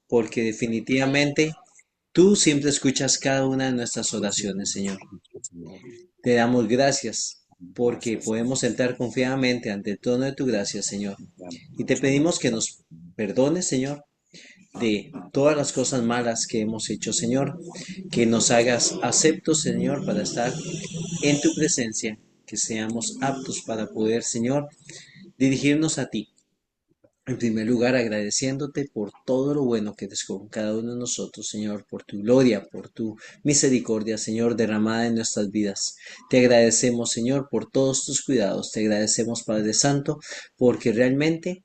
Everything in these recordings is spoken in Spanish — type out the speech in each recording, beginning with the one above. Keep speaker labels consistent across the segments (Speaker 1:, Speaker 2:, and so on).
Speaker 1: porque definitivamente tú siempre escuchas cada una de nuestras oraciones, Señor. Te damos gracias porque podemos entrar confiadamente ante el trono de tu gracia, Señor. Y te pedimos que nos perdones, Señor, de todas las cosas malas que hemos hecho, Señor. Que nos hagas aceptos, Señor, para estar en tu presencia. Que seamos aptos para poder, Señor, dirigirnos a ti. En primer lugar, agradeciéndote por todo lo bueno que eres con cada uno de nosotros, Señor, por tu gloria, por tu misericordia, Señor, derramada en nuestras vidas. Te agradecemos, Señor, por todos tus cuidados. Te agradecemos, Padre Santo, porque realmente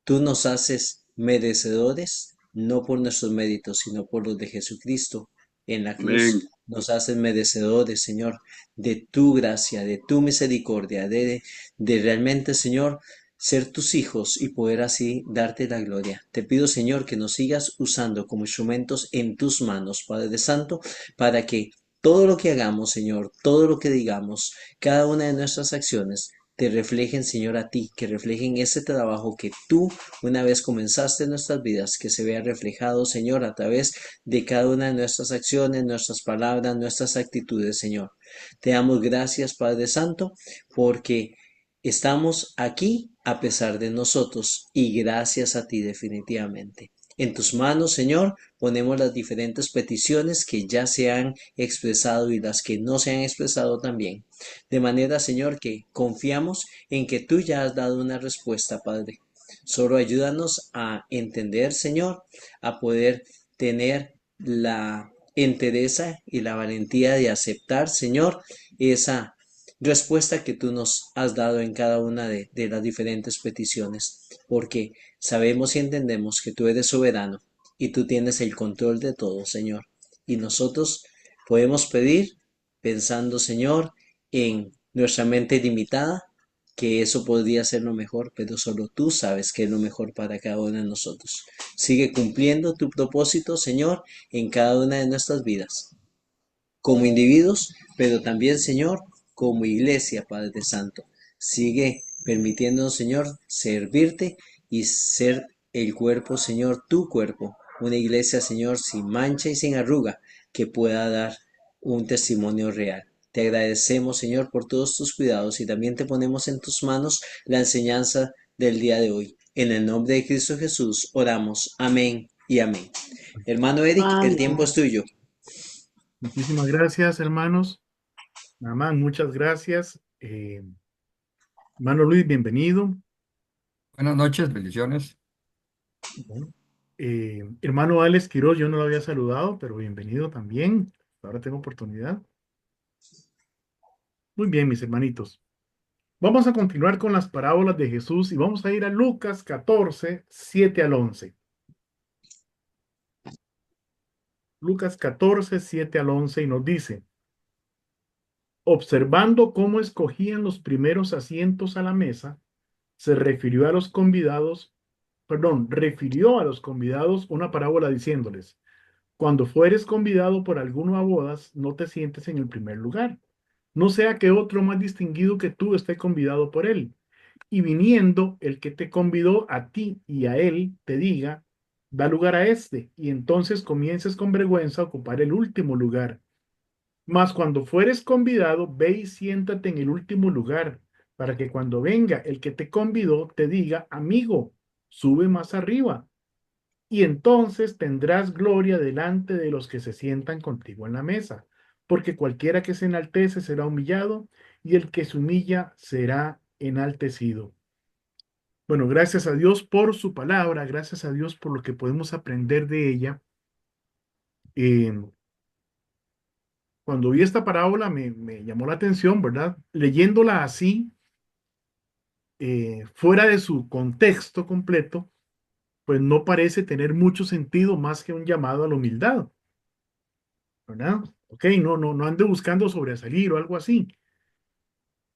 Speaker 1: tú nos haces merecedores, no por nuestros méritos, sino por los de Jesucristo en la cruz.
Speaker 2: Amén.
Speaker 1: Nos haces merecedores, Señor, de tu gracia, de tu misericordia, de realmente, Señor, ser tus hijos y poder así darte la gloria. Te pido, Señor, que nos sigas usando como instrumentos en tus manos, Padre Santo, para que todo lo que hagamos, Señor, todo lo que digamos, cada una de nuestras acciones, te reflejen, Señor, a ti, que reflejen ese trabajo que tú una vez comenzaste en nuestras vidas, que se vea reflejado, Señor, a través de cada una de nuestras acciones, nuestras palabras, nuestras actitudes, Señor. Te damos gracias, Padre Santo, porque estamos aquí a pesar de nosotros y gracias a ti definitivamente. En tus manos, Señor, ponemos las diferentes peticiones que ya se han expresado y las que no se han expresado también. De manera, Señor, que confiamos en que tú ya has dado una respuesta, Padre. Solo ayúdanos a entender, Señor, a poder tener la entereza y la valentía de aceptar, Señor, esa respuesta que tú nos has dado en cada una de las diferentes peticiones, porque sabemos y entendemos que tú eres soberano y tú tienes el control de todo, Señor. Y nosotros podemos pedir pensando, Señor, en nuestra mente limitada, que eso podría ser lo mejor, pero solo tú sabes que es lo mejor para cada uno de nosotros. Sigue cumpliendo tu propósito, Señor, en cada una de nuestras vidas, como individuos, pero también, Señor, como iglesia, Padre Santo. Sigue permitiéndonos, Señor, servirte y ser el cuerpo, Señor, tu cuerpo. Una iglesia, Señor, sin mancha y sin arruga, que pueda dar un testimonio real. Te agradecemos, Señor, por todos tus cuidados y también te ponemos en tus manos la enseñanza del día de hoy. En el nombre de Cristo Jesús oramos. Amén y amén. Hermano Eric, el tiempo
Speaker 3: Amén.
Speaker 1: es tuyo.
Speaker 3: Muchísimas gracias, hermanos. Namán, muchas gracias. Hermano Luis, bienvenido.
Speaker 4: Buenas noches, bendiciones.
Speaker 3: Bueno, hermano Alex Quiroz, yo no lo había saludado, pero bienvenido también. Ahora tengo oportunidad. Muy bien, mis hermanitos. Vamos a continuar con las parábolas de Jesús y vamos a ir a Lucas 14, 7 al 11. Lucas 14, 7 al 11 y nos dice, observando cómo escogían los primeros asientos a la mesa, se refirió a los convidados, perdón, refirió a los convidados una parábola diciéndoles, cuando fueres convidado por alguno a bodas, no te sientes en el primer lugar, no sea que otro más distinguido que tú esté convidado por él. Y viniendo el que te convidó a ti y a él, te diga, da lugar a este, y entonces comiences con vergüenza a ocupar el último lugar. Mas cuando fueres convidado, ve y siéntate en el último lugar, para que cuando venga el que te convidó, te diga, amigo, sube más arriba. Y entonces tendrás gloria delante de los que se sientan contigo en la mesa, porque cualquiera que se enaltece será humillado, y el que se humilla será enaltecido. Bueno, gracias a Dios por su palabra, gracias a Dios por lo que podemos aprender de ella. Eh, Cuando vi esta parábola me llamó la atención, ¿verdad? Leyéndola así, fuera de su contexto completo, pues no parece tener mucho sentido más que un llamado a la humildad, ¿verdad? Ok, no ande buscando sobresalir o algo así.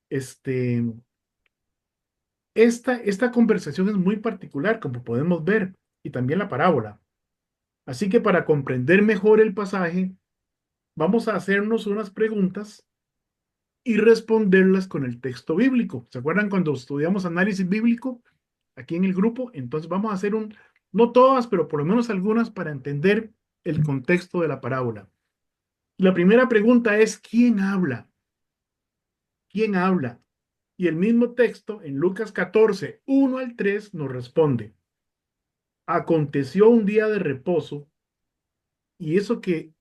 Speaker 3: Este, esta conversación es muy particular, como podemos ver, y también la parábola. Así que para comprender mejor el pasaje, vamos a hacernos unas preguntas y responderlas con el texto bíblico. ¿Se acuerdan cuando estudiamos análisis bíblico aquí en el grupo? Entonces vamos a hacer No todas, pero por lo menos algunas para entender el contexto de la parábola. La primera pregunta es, ¿quién habla? ¿Quién habla? Y el mismo texto en Lucas 14, 1 al 3 nos responde, aconteció un día de reposo, y eso que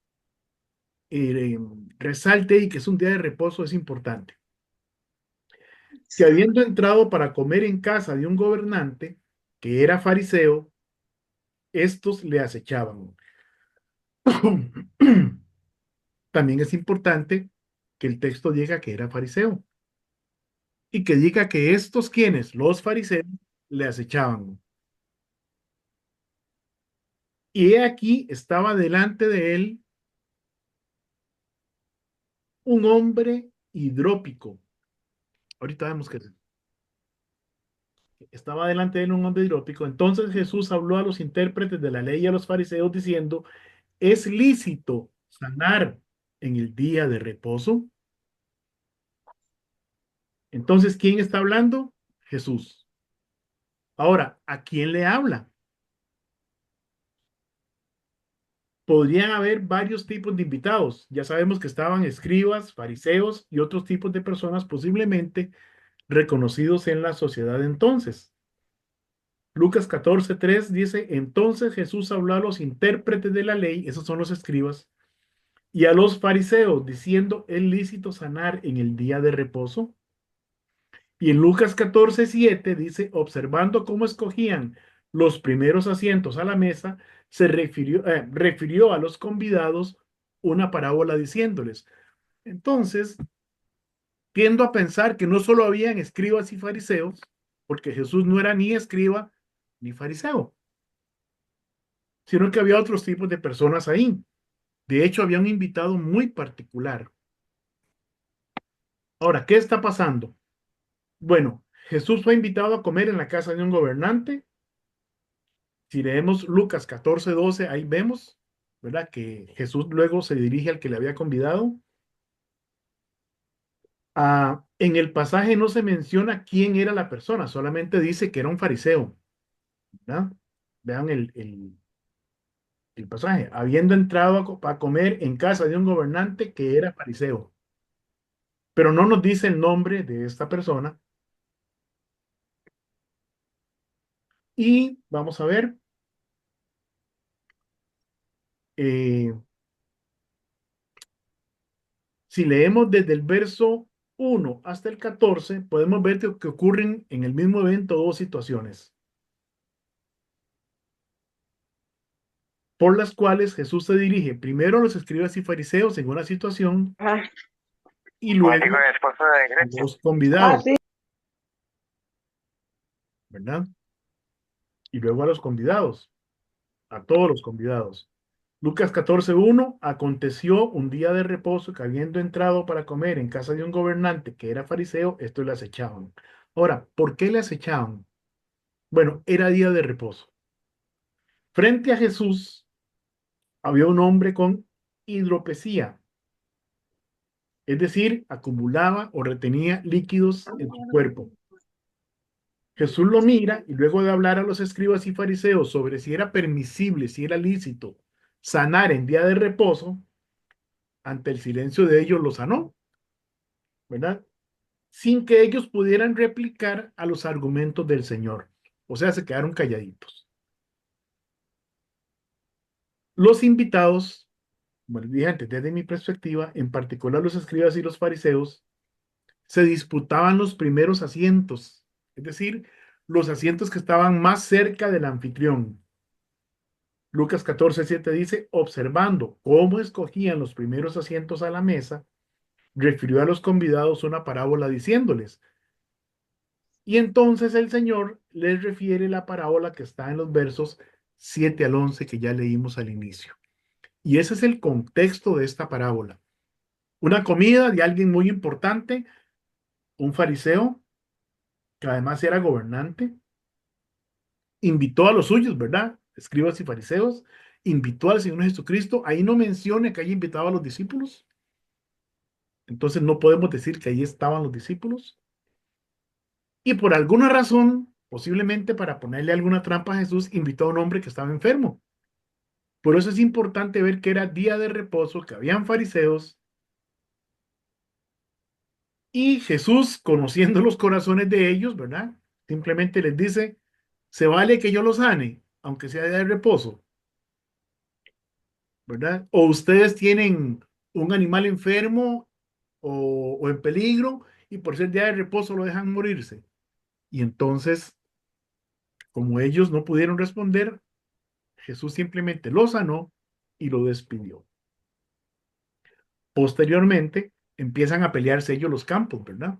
Speaker 3: eh, resalte y que es un día de reposo es importante, que habiendo entrado para comer en casa de un gobernante, que era fariseo, estos le acechaban. También es importante que el texto diga que era fariseo y que diga que estos quienes, los fariseos, le acechaban. Y he aquí estaba delante de él un hombre hidrópico. Ahorita vemos que estaba delante de él un hombre hidrópico. Entonces Jesús habló a los intérpretes de la ley y a los fariseos diciendo, ¿es lícito sanar en el día de reposo? Entonces, ¿quién está hablando? Jesús. Ahora, ¿a quién le habla? Podrían haber varios tipos de invitados. Ya sabemos que estaban escribas, fariseos y otros tipos de personas posiblemente reconocidos en la sociedad entonces. Lucas 14:3 dice, entonces Jesús habló a los intérpretes de la ley, esos son los escribas, y a los fariseos, diciendo, ¿es lícito sanar en el día de reposo? Y en Lucas 14:7 dice, observando cómo escogían los primeros asientos a la mesa, se refirió a los convidados una parábola diciéndoles. Entonces, tiendo a pensar que no solo habían escribas y fariseos, porque Jesús no era ni escriba ni fariseo, sino que había otros tipos de personas ahí. De hecho, había un invitado muy particular. Ahora, ¿qué está pasando? Bueno, Jesús fue invitado a comer en la casa de un gobernante. Si leemos Lucas 14:12, ahí vemos, ¿verdad? Que Jesús luego se dirige al que le había convidado. En el pasaje no se menciona quién era la persona, solamente dice que era un fariseo, ¿verdad? Vean el pasaje. Habiendo entrado a comer en casa de un gobernante que era fariseo. Pero no nos dice el nombre de esta persona. Y vamos a ver. eh, Si leemos desde el verso 1 hasta el 14, podemos ver que ocurren en el mismo evento dos situaciones, por las cuales Jesús se dirige primero a los escribas y fariseos en una situación y luego a los convidados, ¿verdad? Y luego a los convidados, a todos los convidados. Lucas 14:1, aconteció un día de reposo que habiendo entrado para comer en casa de un gobernante que era fariseo, estos le acechaban. Ahora, ¿por qué le acechaban? Bueno, era día de reposo. Frente a Jesús había un hombre con hidropesía, es decir, acumulaba o retenía líquidos en su cuerpo. Jesús lo mira y luego de hablar a los escribas y fariseos sobre si era permisible, si era lícito sanar en día de reposo, ante el silencio de ellos lo sanó, ¿verdad? Sin que ellos pudieran replicar a los argumentos del Señor. O sea, se quedaron calladitos. Los invitados, bueno, dije antes, desde mi perspectiva, en particular los escribas y los fariseos, se disputaban los primeros asientos, es decir, los asientos que estaban más cerca del anfitrión. Lucas 14:7 dice, observando cómo escogían los primeros asientos a la mesa, refirió a los convidados una parábola diciéndoles. Y entonces el Señor les refiere la parábola que está en los versos 7 al 11 que ya leímos al inicio. Y ese es el contexto de esta parábola. Una comida de alguien muy importante, un fariseo, que además era gobernante, invitó a los suyos, ¿verdad? Escribas y fariseos, invitó al Señor Jesucristo. Ahí no menciona que haya invitado a los discípulos. Entonces no podemos decir que ahí estaban los discípulos. Y por alguna razón, Posiblemente para ponerle alguna trampa a Jesús, invitó a un hombre que estaba enfermo. Por eso es importante ver que era día de reposo, que habían fariseos, y Jesús, conociendo los corazones de ellos, ¿verdad? Simplemente les dice, se vale que yo los sane, aunque sea día de reposo, ¿verdad? O ustedes tienen un animal enfermo o en peligro y por ser día de reposo lo dejan morirse. Y entonces, como ellos no pudieron responder, Jesús simplemente lo sanó y lo despidió. Posteriormente, empiezan a pelearse ellos los campos, ¿verdad?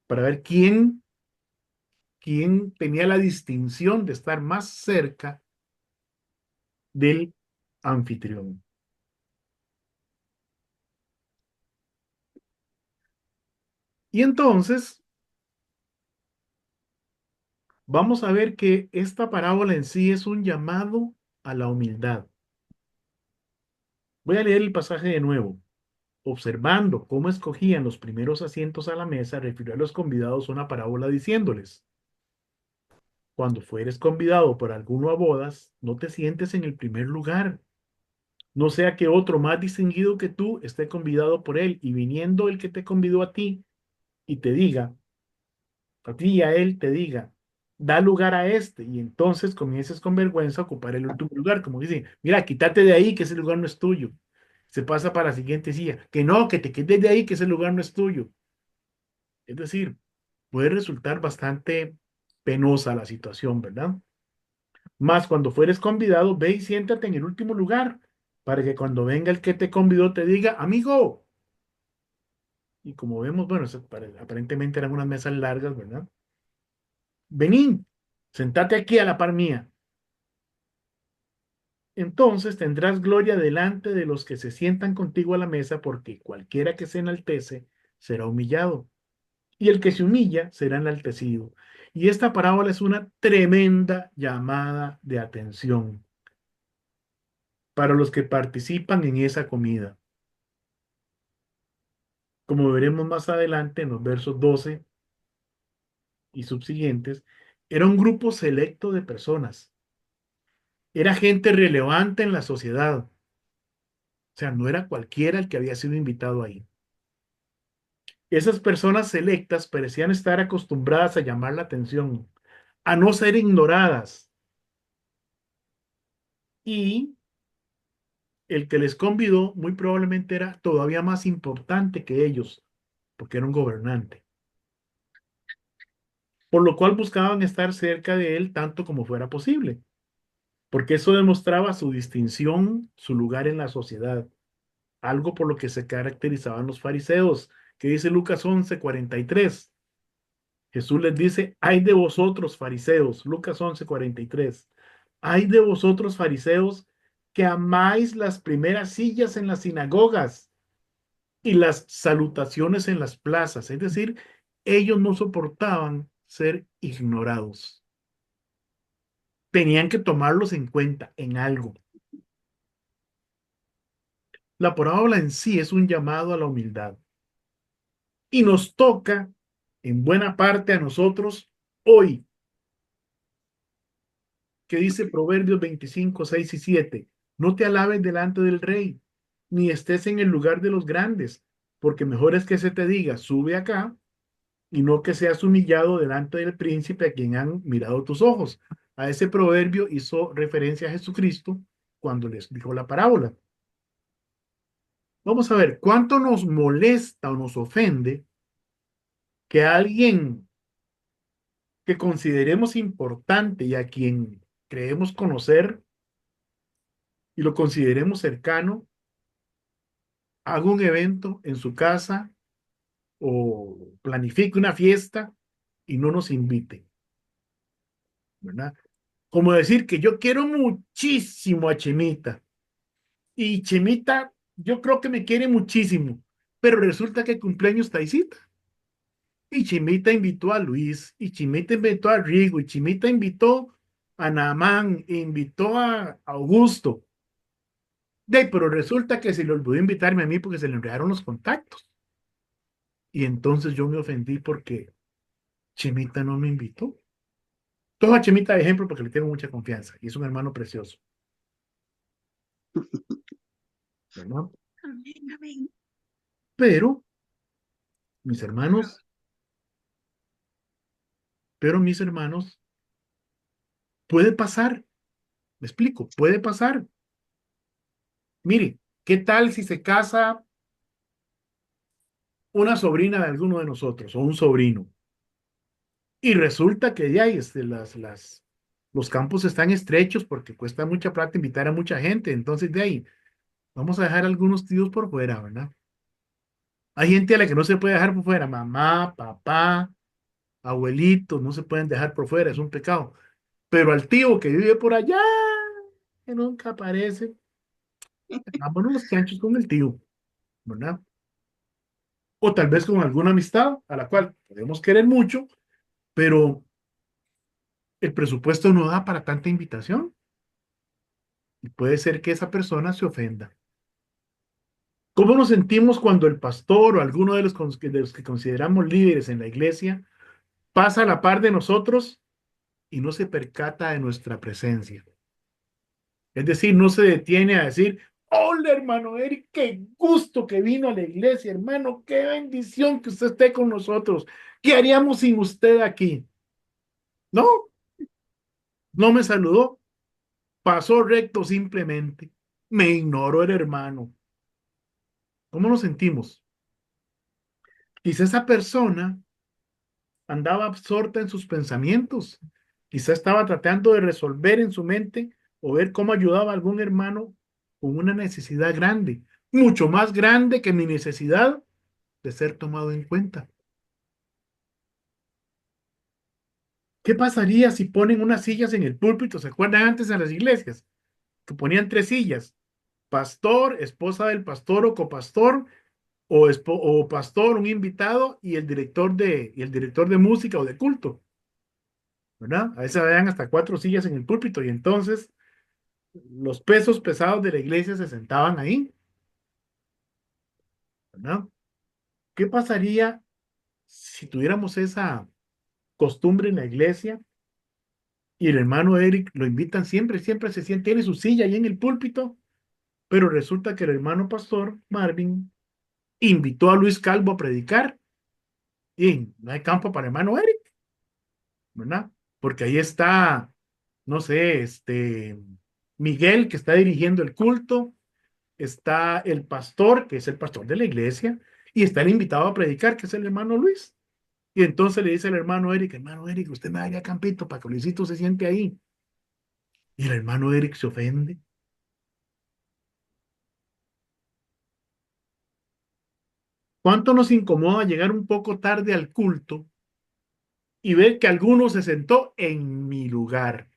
Speaker 3: Para ver quién tenía la distinción de estar más cerca del anfitrión. Y entonces, vamos a ver que esta parábola en sí es un llamado a la humildad. Voy a leer el pasaje de nuevo. Observando cómo escogían los primeros asientos a la mesa, refirió a los convidados una parábola diciéndoles: cuando fueres convidado por alguno a bodas, no te sientes en el primer lugar, no sea que otro más distinguido que tú esté convidado por él, y viniendo el que te convidó a ti y te diga, a ti y a él te diga, da lugar a este, y entonces comiences con vergüenza a ocupar el último lugar, como dicen, mira, quítate de ahí, que ese lugar no es tuyo. Se pasa para la siguiente silla, que no, que te quedes de ahí, que ese lugar no es tuyo. Es decir, puede resultar bastante penosa la situación, ¿verdad? Más cuando fueres convidado, ve y siéntate en el último lugar, para que cuando venga el que te convidó te diga, amigo. Y como vemos, bueno, aparentemente eran unas mesas largas, ¿verdad? Vení, sentate aquí a la par mía. Entonces tendrás gloria delante de los que se sientan contigo a la mesa, porque cualquiera que se enaltece será humillado, y el que se humilla será enaltecido. Y esta parábola es una tremenda llamada de atención para los que participan en esa comida. Como veremos más adelante en los versos 12 y subsiguientes, era un grupo selecto de personas. Era gente relevante en la sociedad. O sea, no era cualquiera el que había sido invitado ahí. Esas personas selectas parecían estar acostumbradas a llamar la atención, a no ser ignoradas. Y el que les convidó muy probablemente era todavía más importante que ellos, porque era un gobernante. Por lo cual buscaban estar cerca de él tanto como fuera posible, porque eso demostraba su distinción, su lugar en la sociedad, algo por lo que se caracterizaban los fariseos, que dice Lucas 11:43. Jesús les dice, ay de vosotros fariseos, Lucas 11:43, ay de vosotros fariseos que amáis las primeras sillas en las sinagogas y las salutaciones en las plazas. Es decir, ellos no soportaban ser ignorados. Tenían que tomarlos en cuenta en algo. La parábola en sí es un llamado a la humildad y nos toca en buena parte a nosotros hoy, que dice Proverbios 25:6 y 7. No te alabes delante del rey, ni estés en el lugar de los grandes, porque mejor es que se te diga, sube acá, y no que seas humillado delante del príncipe a quien han mirado tus ojos. A ese proverbio hizo referencia a Jesucristo cuando les dijo la parábola. Vamos a ver, ¿cuánto nos molesta o nos ofende que alguien que consideremos importante y a quien creemos conocer y lo consideremos cercano, haga un evento en su casa o planifique una fiesta y no nos invite, ¿verdad? Como decir que yo quiero muchísimo a Chemita y Chemita yo creo que me quiere muchísimo, pero resulta que cumpleaños Taisita. Y Chimita invitó a Luis, y Chimita invitó a Rigo, y Chimita invitó a Naamán, e invitó a Augusto. Pero resulta que se le olvidó invitarme a mí porque se le enredaron los contactos. Y entonces yo me ofendí porque Chemita no me invitó. Tomo a Chemita de ejemplo porque le tengo mucha confianza y es un hermano precioso, ¿verdad?
Speaker 2: Amén, amén.
Speaker 3: Pero mis hermanos, mis hermanos, puede pasar, me explico, puede pasar. Mire, ¿qué tal si se casa una sobrina de alguno de nosotros o un sobrino? Y resulta que ya los campos están estrechos porque cuesta mucha plata invitar a mucha gente. Entonces, de ahí, vamos a dejar algunos tíos por fuera, ¿verdad? Hay gente a la que no se puede dejar por fuera, mamá, papá, abuelitos, no se pueden dejar por fuera, es un pecado. Pero al tío que vive por allá, que nunca aparece, vámonos los chanchos con el tío, ¿verdad? O tal vez con alguna amistad a la cual podemos querer mucho, pero el presupuesto no da para tanta invitación y puede ser que esa persona se ofenda. ¿Cómo nos sentimos cuando el pastor o alguno de los que consideramos líderes en la iglesia pasa a la par de nosotros y no se percata de nuestra presencia? Es decir, no se detiene a decir, hola hermano Eric, qué gusto que vino a la iglesia, hermano, qué bendición que usted esté con nosotros. ¿Qué haríamos sin usted aquí? No, no me saludó, pasó recto simplemente, me ignoró el hermano. ¿Cómo nos sentimos? Quizá esa persona andaba absorta en sus pensamientos, quizá estaba tratando de resolver en su mente o ver cómo ayudaba a algún hermano con una necesidad grande, mucho más grande que mi necesidad de ser tomado en cuenta. ¿Qué pasaría si ponen unas sillas en el púlpito? ¿Se acuerdan antes en las iglesias? Que ponían tres sillas: pastor, esposa del pastor o copastor, o pastor, un invitado y el director de música o de culto, ¿verdad? A veces habían hasta cuatro sillas en el púlpito y entonces los pesos pesados de la iglesia se sentaban ahí, ¿verdad? ¿Qué pasaría si tuviéramos esa costumbre en la iglesia y el hermano Eric lo invitan siempre, siempre se siente, tiene su silla ahí en el púlpito, pero resulta que el hermano pastor Marvin invitó a Luis Calvo a predicar y no hay campo para hermano Eric, ¿verdad? Porque ahí está, no sé, Miguel, que está dirigiendo el culto, está el pastor, que es el pastor de la iglesia, y está el invitado a predicar, que es el hermano Luis. Y entonces le dice el hermano Eric, usted me daría campito para que Luisito se siente ahí. Y el hermano Eric se ofende. ¿Cuánto nos incomoda llegar un poco tarde al culto y ver que alguno se sentó en mi lugar?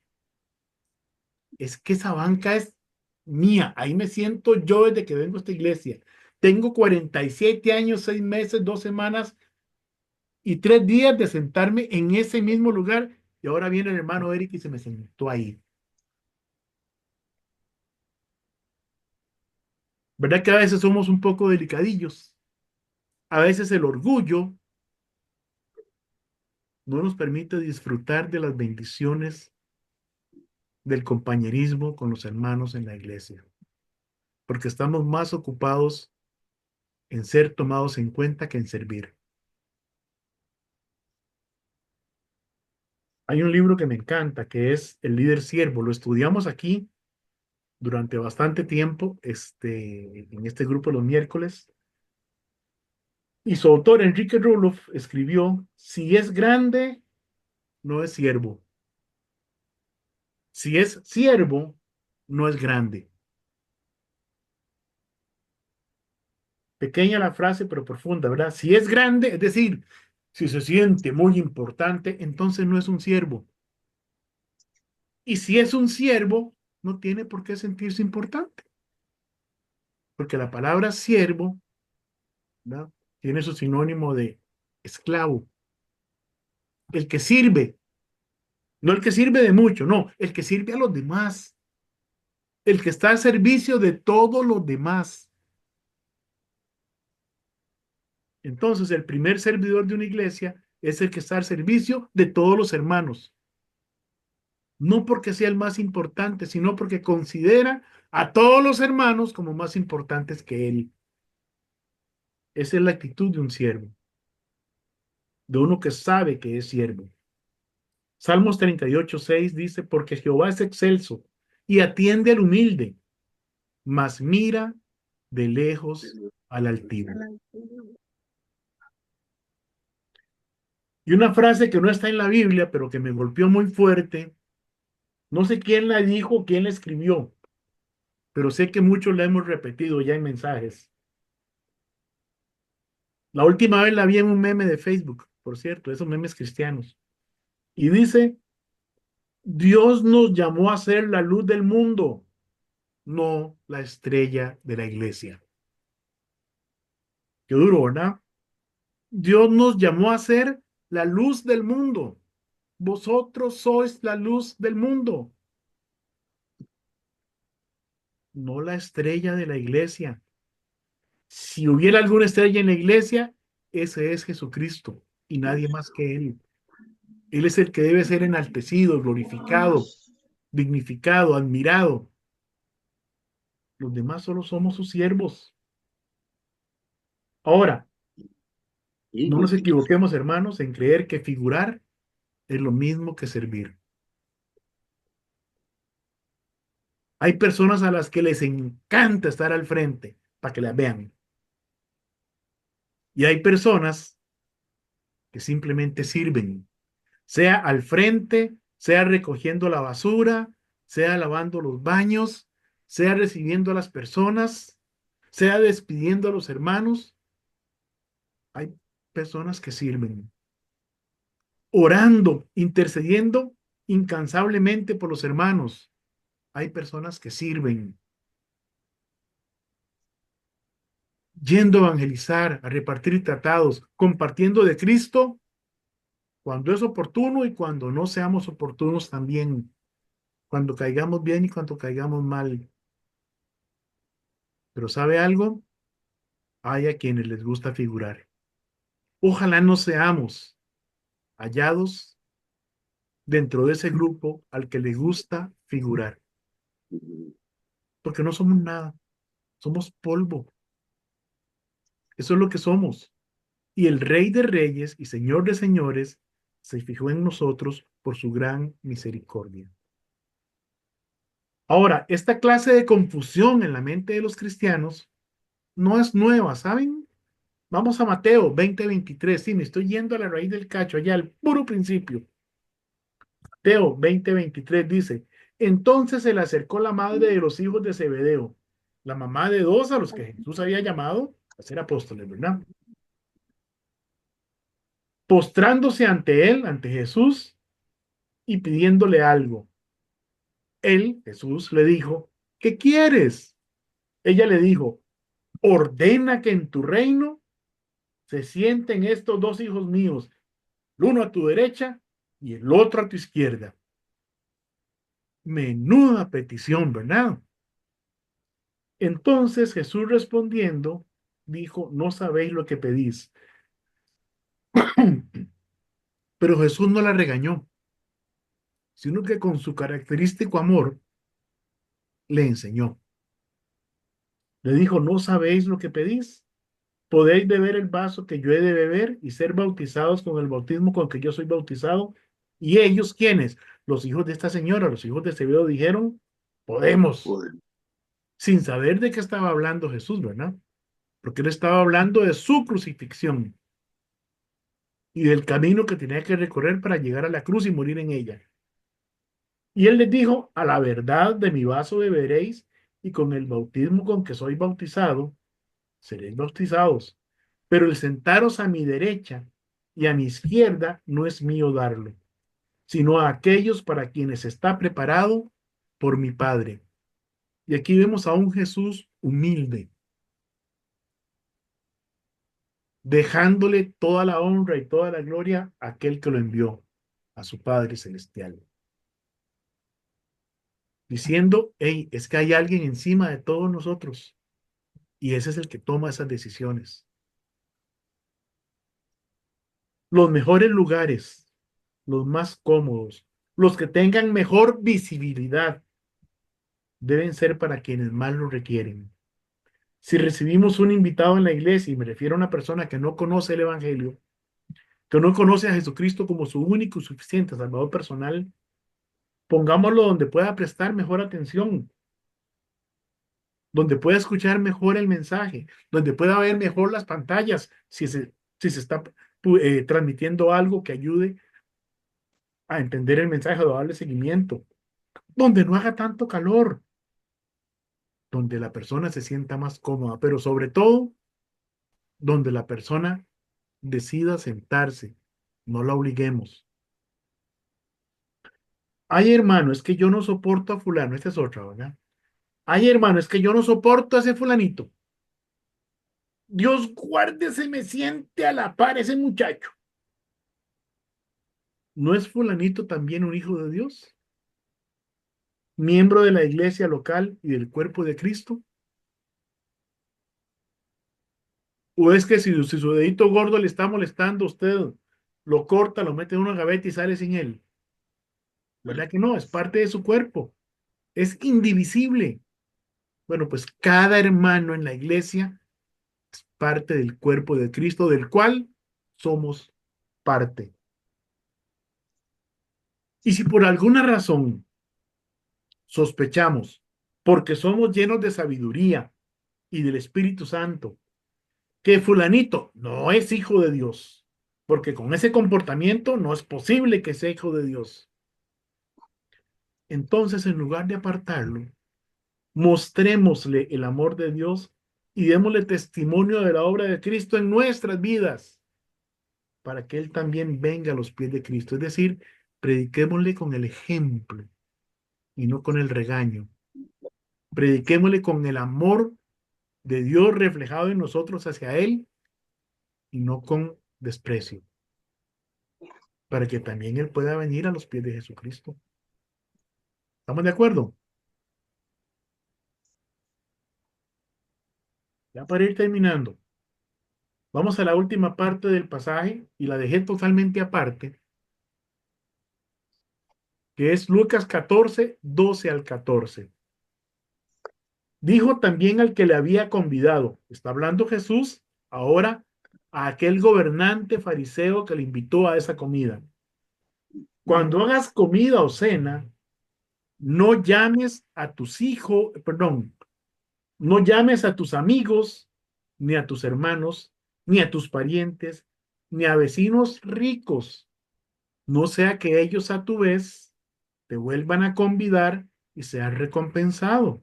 Speaker 3: Es que esa banca es mía, ahí me siento yo desde que vengo a esta iglesia. Tengo 47 años, 6 meses, 2 semanas y 3 días de sentarme en ese mismo lugar y ahora viene el hermano Eric y se me sentó ahí. ¿Verdad que a veces somos un poco delicadillos? A veces el orgullo no nos permite disfrutar de las bendiciones del compañerismo con los hermanos en la iglesia, porque estamos más ocupados en ser tomados en cuenta que en servir. Hay un libro que me encanta, que es El líder siervo. Lo estudiamos aquí durante bastante tiempo, en este grupo los miércoles. Y su autor, Enrique Roloff, escribió, si es grande, no es siervo. Si es siervo, no es grande. Pequeña la frase, pero profunda, ¿verdad? Si es grande, es decir, si se siente muy importante, entonces no es un siervo. Y si es un siervo, no tiene por qué sentirse importante, porque la palabra siervo, ¿verdad?, tiene su sinónimo de esclavo, el que sirve, no el que sirve de mucho, no, el que sirve a los demás, el que está al servicio de todos los demás. Entonces, el primer servidor de una iglesia es el que está al servicio de todos los hermanos. No porque sea el más importante, sino porque considera a todos los hermanos como más importantes que él. Esa es la actitud de un siervo, de uno que sabe que es siervo. Salmos 38:6 dice, porque Jehová es excelso y atiende al humilde, mas mira de lejos al altivo. Y una frase que no está en la Biblia, pero que me golpeó muy fuerte, no sé quién la dijo, quién la escribió, pero sé que muchos la hemos repetido ya en mensajes. La última vez la vi en un meme de Facebook, por cierto, esos memes cristianos. Y dice, Dios nos llamó a ser la luz del mundo, no la estrella de la iglesia. Qué duro, ¿verdad? Dios nos llamó a ser la luz del mundo. Vosotros sois la luz del mundo, no la estrella de la iglesia. Si hubiera alguna estrella en la iglesia, ese es Jesucristo y nadie más que Él. Él es el que debe ser enaltecido, glorificado, dignificado, admirado. Los demás solo somos sus siervos. Ahora, no nos equivoquemos, hermanos, en creer que figurar es lo mismo que servir. Hay personas a las que les encanta estar al frente para que las vean. Y hay personas que simplemente sirven, sea al frente, sea recogiendo la basura, sea lavando los baños, sea recibiendo a las personas, sea despidiendo a los hermanos. Hay personas que sirven, orando, intercediendo incansablemente por los hermanos. Hay personas que sirven, yendo a evangelizar, a repartir tratados, compartiendo de Cristo cuando es oportuno y cuando no seamos oportunos también, cuando caigamos bien y cuando caigamos mal. Pero ¿sabe algo? Hay a quienes les gusta figurar. Ojalá no seamos hallados dentro de ese grupo al que le gusta figurar, porque no somos nada, somos polvo. Eso es lo que somos. Y el Rey de Reyes y Señor de Señores se fijó en nosotros por su gran misericordia. Ahora, esta clase de confusión en la mente de los cristianos no es nueva, ¿saben? Vamos a Mateo 20:23. Sí, me estoy yendo a la raíz del cacho, allá al puro principio. Mateo 20:23 dice, entonces se le acercó la madre de los hijos de Zebedeo, la mamá de dos a los que Jesús había llamado a ser apóstoles, ¿verdad? Postrándose ante él, ante Jesús, y pidiéndole algo. Él, Jesús, le dijo, ¿qué quieres? Ella le dijo, ordena que en tu reino se sienten estos dos hijos míos, el uno a tu derecha y el otro a tu izquierda. Menuda petición, ¿verdad? Entonces Jesús respondiendo, dijo, no sabéis lo que pedís. Pero Jesús no la regañó, sino que con su característico amor le enseñó. Le dijo, no sabéis lo que pedís. Podéis beber el vaso que yo he de beber y ser bautizados con el bautismo con que yo soy bautizado. Y ellos, ¿quiénes? Los hijos de esta señora, los hijos de Zebedeo dijeron, podemos, sin saber de qué estaba hablando Jesús, ¿verdad? Porque él estaba hablando de su crucifixión y del camino que tenía que recorrer para llegar a la cruz y morir en ella. Y él les dijo, a la verdad de mi vaso beberéis y con el bautismo con que soy bautizado, seréis bautizados. Pero el sentaros a mi derecha y a mi izquierda no es mío darlo, sino a aquellos para quienes está preparado por mi Padre. Y aquí vemos a un Jesús humilde, dejándole toda la honra y toda la gloria a aquel que lo envió, a su Padre Celestial. Diciendo, hey, es que hay alguien encima de todos nosotros y ese es el que toma esas decisiones. Los mejores lugares, los más cómodos, los que tengan mejor visibilidad, deben ser para quienes más lo requieren. Si recibimos un invitado en la iglesia, y me refiero a una persona que no conoce el Evangelio, que no conoce a Jesucristo como su único y suficiente Salvador personal, pongámoslo donde pueda prestar mejor atención, donde pueda escuchar mejor el mensaje, donde pueda ver mejor las pantallas, si se está transmitiendo algo que ayude a entender el mensaje o darle seguimiento, donde no haga tanto calor, donde la persona se sienta más cómoda, pero sobre todo, donde la persona decida sentarse, no la obliguemos. Ay, hermano, es que yo no soporto a fulano, esta es otra, ¿verdad? Ay, hermano, es que yo no soporto a ese fulanito. Dios guarde, se me siente a la par ese muchacho. ¿No es fulanito también un hijo de Dios? ¿Miembro de la iglesia local y del cuerpo de Cristo? ¿O es que si su dedito gordo le está molestando a usted, lo corta, lo mete en una gaveta y sale sin él? ¿Verdad que no? Es parte de su cuerpo. Es indivisible. Bueno, pues cada hermano en la iglesia es parte del cuerpo de Cristo, del cual somos parte. Y si por alguna razón sospechamos, porque somos llenos de sabiduría y del Espíritu Santo, que fulanito no es hijo de Dios, porque con ese comportamiento no es posible que sea hijo de Dios. Entonces, en lugar de apartarlo, mostrémosle el amor de Dios y démosle testimonio de la obra de Cristo en nuestras vidas, para que Él también venga a los pies de Cristo. Es decir, prediquémosle con el ejemplo y no con el regaño. Prediquémosle con el amor de Dios reflejado en nosotros hacia Él y no con desprecio, para que también Él pueda venir a los pies de Jesucristo. ¿Estamos de acuerdo? Ya para ir terminando, vamos a la última parte del pasaje y la dejé totalmente aparte, que es Lucas 14, 12 al 14. Dijo también al que le había convidado, está hablando Jesús ahora a aquel gobernante fariseo que le invitó a esa comida. Cuando hagas comida o cena, no llames a tus hijos, perdón, no llames a tus amigos, ni a tus hermanos, ni a tus parientes, ni a vecinos ricos, no sea que ellos a tu vez te vuelvan a convidar y seas recompensado.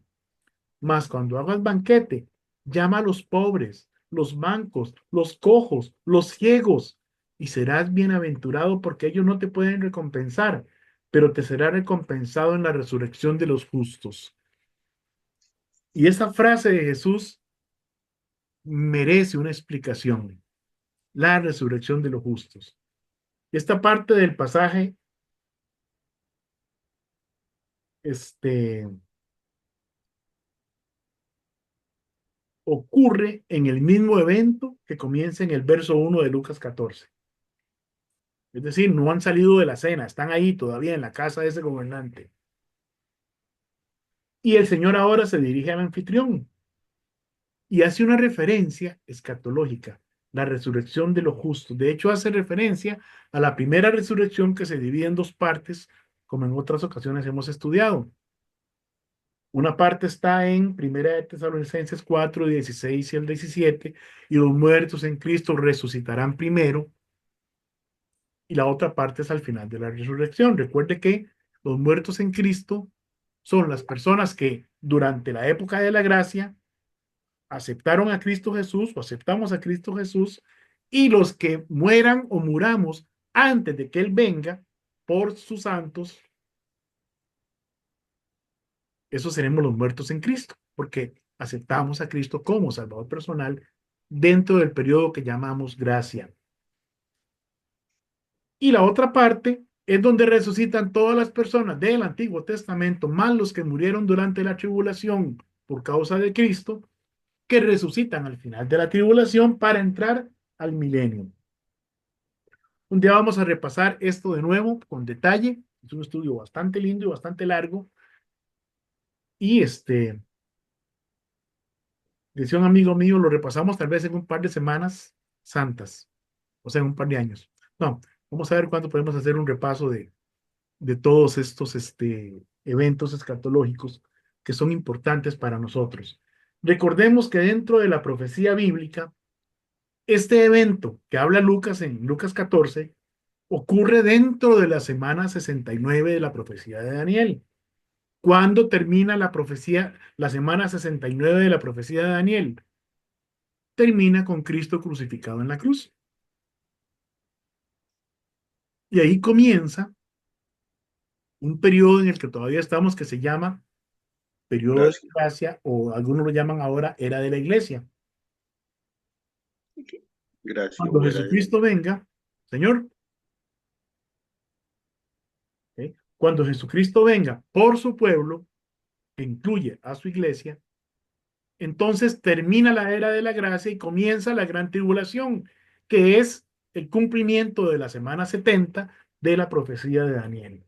Speaker 3: Mas cuando hagas banquete, llama a los pobres, los mancos, los cojos, los ciegos, y serás bienaventurado porque ellos no te pueden recompensar, pero te será recompensado en la resurrección de los justos. Y esa frase de Jesús merece una explicación, la resurrección de los justos. Esta parte del pasaje, este, ocurre en el mismo evento que comienza en el verso 1 de Lucas 14. Es decir, no han salido de la cena, están ahí todavía en la casa de ese gobernante. Y el Señor ahora se dirige al anfitrión y hace una referencia escatológica, la resurrección de los justos. De hecho, hace referencia a la primera resurrección que se divide en dos partes, como en otras ocasiones hemos estudiado. Una parte está en Primera de Tesalonicenses 4, 16 y el 17, y los muertos en Cristo resucitarán primero, y la otra parte es al final de la resurrección. Recuerde que los muertos en Cristo son las personas que durante la época de la gracia aceptaron a Cristo Jesús o aceptamos a Cristo Jesús, y los que mueran o muramos antes de que Él venga por sus santos, esos seremos los muertos en Cristo, porque aceptamos a Cristo como Salvador personal dentro del periodo que llamamos gracia. Y la otra parte es donde resucitan todas las personas del Antiguo Testamento, más los que murieron durante la tribulación por causa de Cristo, que resucitan al final de la tribulación para entrar al milenio. Un día vamos a repasar esto de nuevo con detalle. Es un estudio bastante lindo y bastante largo. Y decía un amigo mío, lo repasamos tal vez en un par de semanas santas, o sea, en un par de años. No, vamos a ver cuándo podemos hacer un repaso de todos estos eventos escatológicos que son importantes para nosotros. Recordemos que dentro de la profecía bíblica, este evento que habla Lucas en Lucas 14 ocurre dentro de la semana 69 de la profecía de Daniel. ¿Cuándo termina la profecía, la semana 69 de la profecía de Daniel? Termina con Cristo crucificado en la cruz. Y ahí comienza un periodo en el que todavía estamos que se llama periodo de
Speaker 2: Gracias.
Speaker 3: gracia, o algunos lo llaman ahora era de la iglesia.
Speaker 2: Gracias,
Speaker 3: Cuando
Speaker 2: fuera de
Speaker 3: Jesucristo venga, Señor, ¿ok? Cuando Jesucristo venga por su pueblo, que incluye a su iglesia, entonces termina la era de la gracia y comienza la gran tribulación, que es el cumplimiento de la semana 70 de la profecía de Daniel.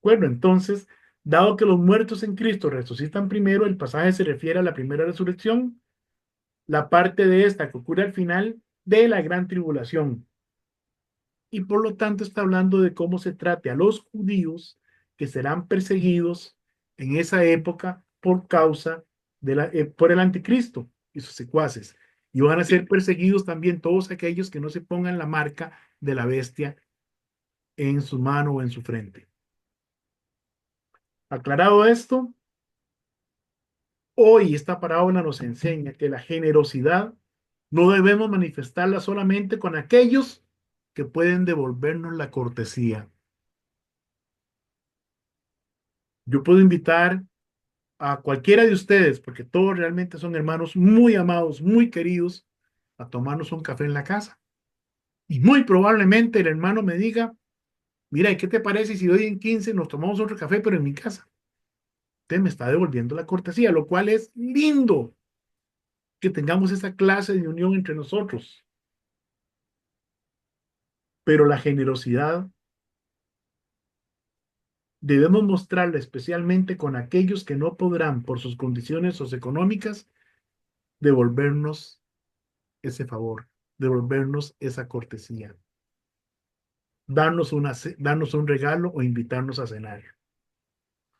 Speaker 3: Bueno, entonces, dado que los muertos en Cristo resucitan primero, el pasaje se refiere a la primera resurrección, la parte de esta que ocurre al final de la gran tribulación. Y por lo tanto está hablando de cómo se trate a los judíos que serán perseguidos en esa época por causa por el anticristo y sus secuaces. Y van a ser perseguidos también todos aquellos que no se pongan la marca de la bestia en su mano o en su frente. Aclarado esto, hoy esta parábola nos enseña que la generosidad no debemos manifestarla solamente con aquellos que pueden devolvernos la cortesía. Yo puedo invitar a cualquiera de ustedes, porque todos realmente son hermanos muy amados, muy queridos, a tomarnos un café en la casa. Y muy probablemente el hermano me diga, mira, ¿y qué te parece si hoy en 15 nos tomamos otro café, pero en mi casa? Usted me está devolviendo la cortesía, lo cual es lindo que tengamos esa clase de unión entre nosotros. Pero la generosidad debemos mostrarla especialmente con aquellos que no podrán, por sus condiciones socioeconómicas, devolvernos ese favor, devolvernos esa cortesía, darnos un regalo o invitarnos a cenar.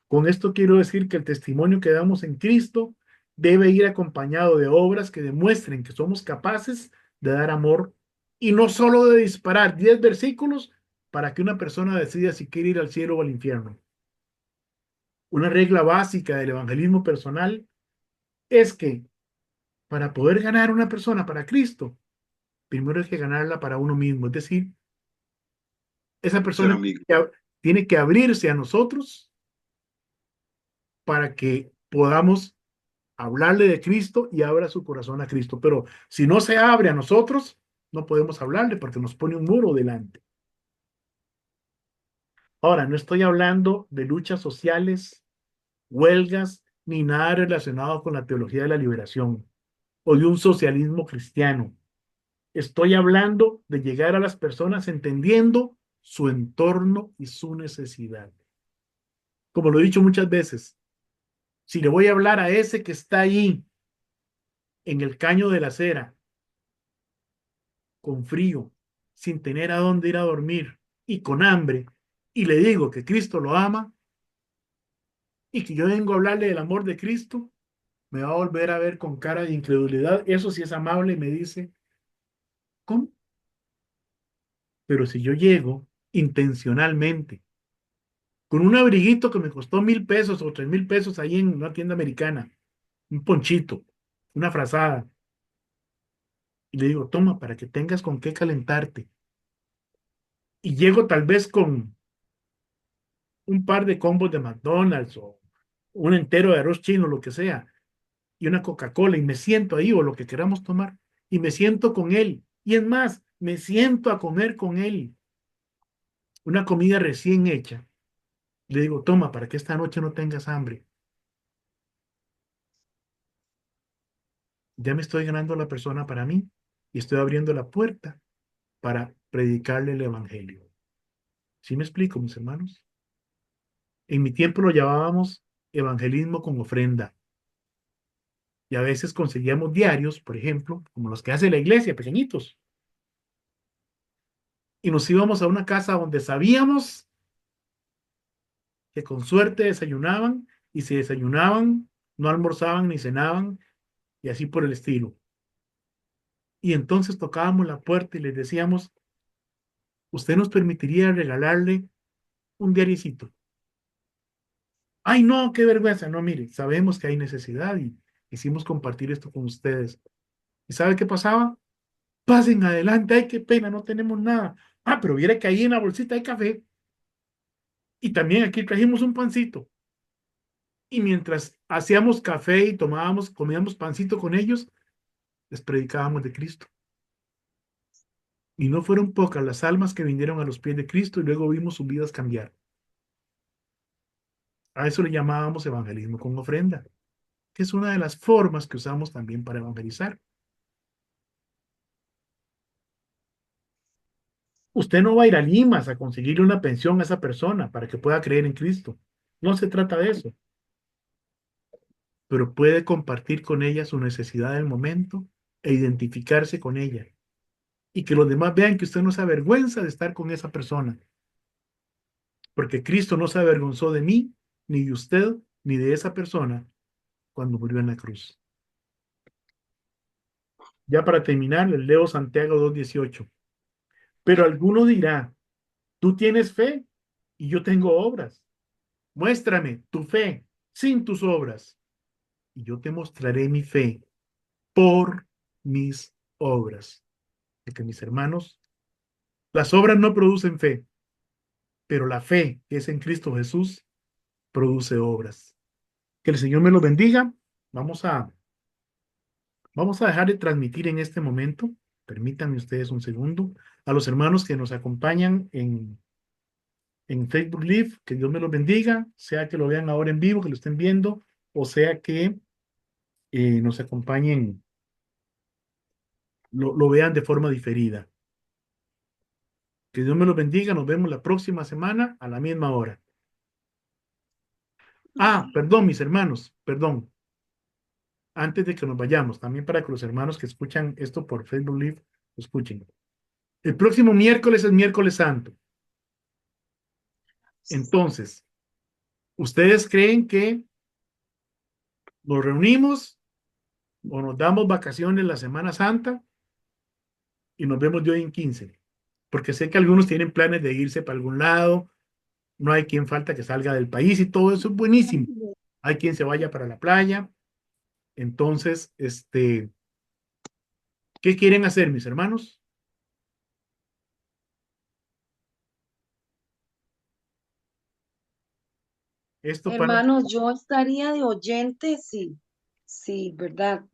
Speaker 3: Con esto quiero decir que el testimonio que damos en Cristo debe ir acompañado de obras que demuestren que somos capaces de dar amor y no solo de disparar 10 versículos para que una persona decida si quiere ir al cielo o al infierno. Una regla básica del evangelismo personal es que para poder ganar a una persona para Cristo, primero hay que ganarla para uno mismo. Es decir, esa
Speaker 2: ser
Speaker 3: persona
Speaker 2: amigo.
Speaker 3: tiene que abrirse a nosotros para que podamos hablarle de Cristo y abra su corazón a Cristo. Pero si no se abre a nosotros, no podemos hablarle porque nos pone un muro delante. Ahora, no estoy hablando de luchas sociales, huelgas, ni nada relacionado con la teología de la liberación o de un socialismo cristiano. Estoy hablando de llegar a las personas entendiendo su entorno y su necesidad. Como lo he dicho muchas veces, si le voy a hablar a ese que está ahí en el caño de la acera, con frío, sin tener a dónde ir a dormir y con hambre, y le digo que Cristo lo ama y que yo vengo a hablarle del amor de Cristo, me va a volver a ver con cara de incredulidad. Eso sí es amable y me dice, ¿cómo? Pero si yo llego intencionalmente con un abriguito que me costó 1,000 pesos o 3,000 pesos ahí en una tienda americana, un ponchito, una frazada, y le digo, toma, para que tengas con qué calentarte. Y llego tal vez con un par de combos de McDonald's o un entero de arroz chino, lo que sea, y una Coca-Cola, y me siento ahí o lo que queramos tomar, y me siento con él. Y es más, me siento a comer con él una comida recién hecha. Le digo, toma, para que esta noche no tengas hambre. Ya me estoy ganando la persona para mí y estoy abriendo la puerta para predicarle el evangelio. ¿Sí me explico, mis hermanos? En mi tiempo lo llamábamos evangelismo con ofrenda. Y a veces conseguíamos diarios, por ejemplo, como los que hace la iglesia, pequeñitos. Y nos íbamos a una casa donde sabíamos que con suerte desayunaban, y si desayunaban, no almorzaban ni cenaban, y así por el estilo. Y entonces tocábamos la puerta y les decíamos, ¿usted nos permitiría regalarle un diaricito? Ay, no, qué vergüenza. No, mire, sabemos que hay necesidad y quisimos compartir esto con ustedes. ¿Y sabe qué pasaba? Pasen adelante, ay, qué pena, no tenemos nada. Ah, pero viera que ahí en la bolsita hay café. Y también aquí trajimos un pancito. Y mientras hacíamos café y tomábamos, comíamos pancito con ellos, les predicábamos de Cristo. Y no fueron pocas las almas que vinieron a los pies de Cristo y luego vimos sus vidas cambiar. A eso le llamábamos evangelismo con ofrenda, que es una de las formas que usamos también para evangelizar. Usted no va a ir a Limas a conseguirle una pensión a esa persona para que pueda creer en Cristo. No se trata de eso, pero puede compartir con ella su necesidad del momento e identificarse con ella. Y que los demás vean que usted no se avergüenza de estar con esa persona, porque Cristo no se avergonzó de mí, ni de usted, ni de esa persona cuando murió en la cruz. Ya para terminar, les leo Santiago 2:18. Pero alguno dirá, tú tienes fe y yo tengo obras. Muéstrame tu fe sin tus obras y yo te mostraré mi fe por mis obras. Porque mis hermanos, las obras no producen fe, pero la fe que es en Cristo Jesús produce obras. Que el Señor me los bendiga. Vamos a, vamos a dejar de transmitir en este momento. Permítanme ustedes un segundo. A los hermanos que nos acompañan en Facebook Live, que Dios me los bendiga, sea que lo vean ahora en vivo, que lo estén viendo, o sea que nos acompañen, lo vean de forma diferida. Que Dios me los bendiga. Nos vemos la próxima semana a la misma hora. Ah, perdón, mis hermanos, perdón. Antes de que nos vayamos, también para que los hermanos que escuchan esto por Facebook Live lo escuchen. El próximo miércoles es miércoles santo. Entonces, ¿ustedes creen que nos reunimos o nos damos vacaciones la Semana Santa y nos vemos de hoy en 15? Porque sé que algunos tienen planes de irse para algún lado, no hay quien falta que salga del país y todo eso es buenísimo. Hay quien se vaya para la playa. Entonces, ¿qué quieren hacer, mis hermanos? Esto para...
Speaker 2: Hermanos, yo estaría de oyente, sí, sí, ¿verdad?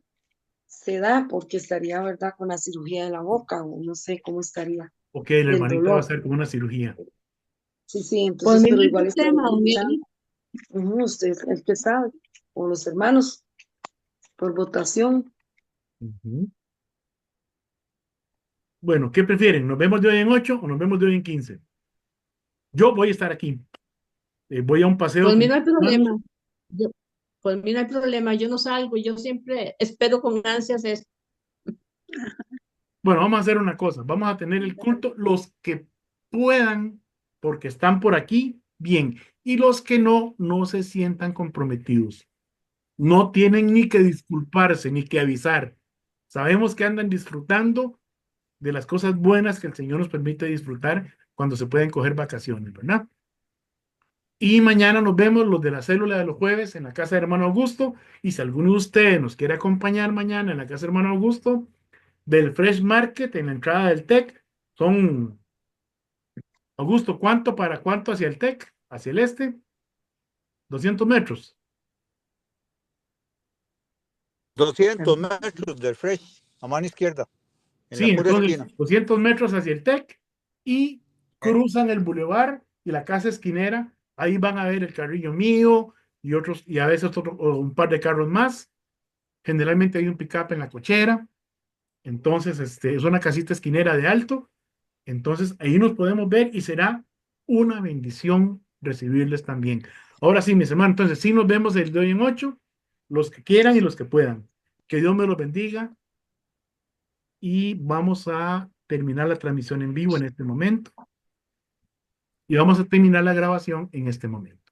Speaker 2: Se da porque estaría, ¿verdad? Con la cirugía de la boca o no sé cómo estaría
Speaker 3: Ok, la
Speaker 2: del
Speaker 3: hermanita va a
Speaker 2: dolor.
Speaker 3: hacer como una cirugía.
Speaker 2: Sí, sí,
Speaker 5: Por
Speaker 2: entonces,
Speaker 5: mí no
Speaker 2: pero
Speaker 5: hay
Speaker 2: igual estaría
Speaker 5: problema, don
Speaker 2: escuchando.
Speaker 5: Eli.
Speaker 2: Usted es el que sabe, o los hermanos, por votación.
Speaker 3: Ujú. Bueno, ¿qué prefieren? ¿Nos vemos de hoy en 8 o nos vemos de hoy en 15? Yo voy a estar aquí. Voy a un paseo
Speaker 5: Por
Speaker 3: con
Speaker 5: mí
Speaker 3: mis
Speaker 5: no hay
Speaker 3: hermanos.
Speaker 5: problema. Yo, por mí no hay problema. Yo no salgo. Yo siempre espero con ansias esto.
Speaker 3: Bueno, vamos a hacer una cosa. Vamos a tener el culto. Los que puedan, porque están por aquí, bien. Y los que no, no se sientan comprometidos. No tienen ni que disculparse, ni que avisar. Sabemos que andan disfrutando de las cosas buenas que el Señor nos permite disfrutar cuando se pueden coger vacaciones, ¿verdad? Y mañana nos vemos los de la célula de los jueves en la casa de hermano Augusto. Y si alguno de ustedes nos quiere acompañar mañana en la casa de hermano Augusto, del Fresh Market, en la entrada del TEC, son, Augusto, ¿cuánto para cuánto hacia el TEC? Hacia el este, 200 metros.
Speaker 6: 200 metros del Fresh, a mano izquierda, en la
Speaker 3: Sí,
Speaker 6: pura
Speaker 3: entonces
Speaker 6: esquina.
Speaker 3: 200 metros hacia el TEC y cruzan el bulevar y la casa esquinera. Ahí van a ver el carrillo mío y otros, y a veces o un par de carros más. Generalmente hay un pick-up en la cochera. Entonces, es una casita esquinera de alto Entonces, ahí nos podemos ver y será una bendición recibirles también. Ahora sí, mis hermanos, entonces sí nos vemos el de hoy en 8, los que quieran y los que puedan. Que Dios me los bendiga y vamos a terminar la transmisión en vivo en este momento y vamos a terminar la grabación en este momento.